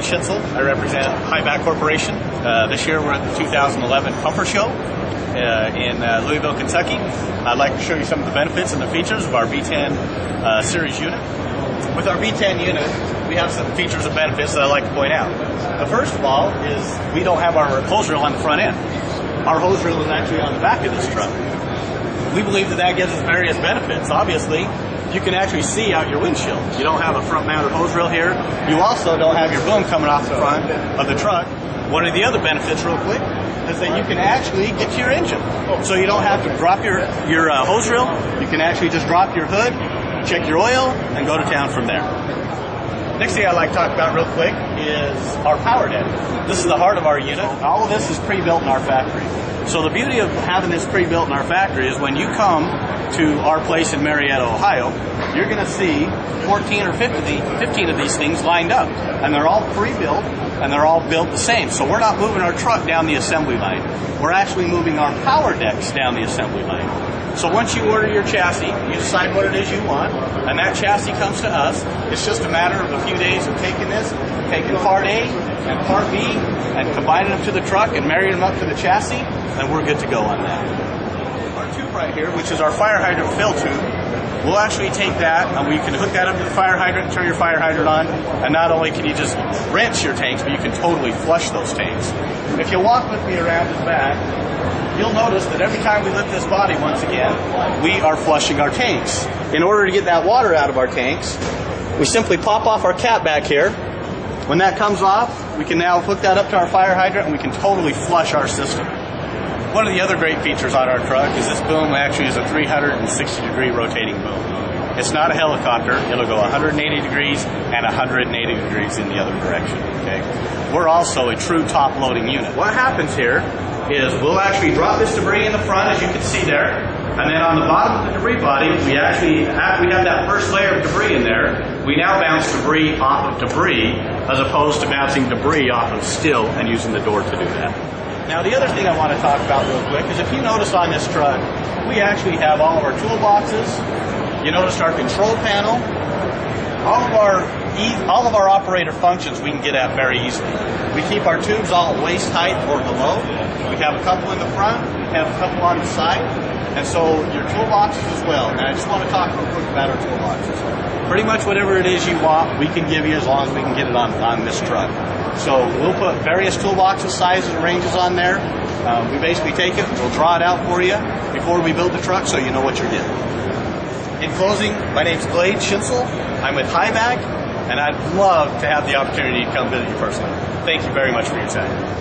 Schinzel. I represent Highback Corporation. This year we're at the 2011 Pumper Show in Louisville, Kentucky. I'd like to show you some of the benefits and the features of our V10 series unit. With our V10 unit, we have some features and benefits that I'd like to point out. The first of all is we don't have our hose reel on the front end. Our hose reel is actually on the back of this truck. We believe that gives us various benefits. Obviously, you can actually see out your windshield. You don't have a front-mounted hose reel here. You also don't have your boom coming off the front of the truck. One of the other benefits, real quick, is that you can actually get to your engine. So you don't have to drop your hose reel. You can actually just drop your hood, check your oil, and go to town from there. Next thing I'd like to talk about real quick is our power deck. This is the heart of our unit. All of this is pre-built in our factory. So the beauty of having this pre-built in our factory is when you come to our place in Marietta, Ohio, you're going to see 14 or 15 of these things lined up. And they're all pre-built, and they're all built the same. So we're not moving our truck down the assembly line. We're actually moving our power decks down the assembly line. So once you order your chassis, you decide what it is you want, and that chassis comes to us. It's just a matter of a few days of taking part A and part B, and combining them to the truck and marrying them up to the chassis, and we're good to go on that. Our tube right here, which is our fire hydrant fill tube, we'll actually take that and we can hook that up to the fire hydrant, turn your fire hydrant on, and not only can you just rinse your tanks, but you can totally flush those tanks. If you walk with me around the back, you'll notice that every time we lift this body once again, we are flushing our tanks. In order to get that water out of our tanks, we simply pop off our cap back here. When that comes off, we can now hook that up to our fire hydrant and we can totally flush our system. One of the other great features on our truck is this boom actually is a 360-degree rotating boom. It's not a helicopter. It'll go 180 degrees and 180 degrees in the other direction. Okay? We're also a true top-loading unit. What happens here is we'll actually drop this debris in the front, as you can see there, and then on the bottom of the debris body, we actually, after we have that first layer of debris in there, we now bounce debris off of debris as opposed to bouncing debris off of steel and using the door to do that. Now the other thing I want to talk about real quick is if you notice on this truck, we actually have all of our toolboxes. You notice our control panel. All of our operator functions we can get at very easily. We keep our tubes all waist height or below. We have a couple in the front, we have a couple on the side, and so your toolboxes as well. And I just want to talk real quick about our toolboxes. Pretty much whatever it is you want, we can give you as long as we can get it on this truck. So we'll put various toolboxes, sizes, and ranges on there. We basically take it, we'll draw it out for you before we build the truck so you know what you're getting. In closing, my name's Glade Schinzel. I'm with Highback, and I'd love to have the opportunity to come visit you personally. Thank you very much for your time.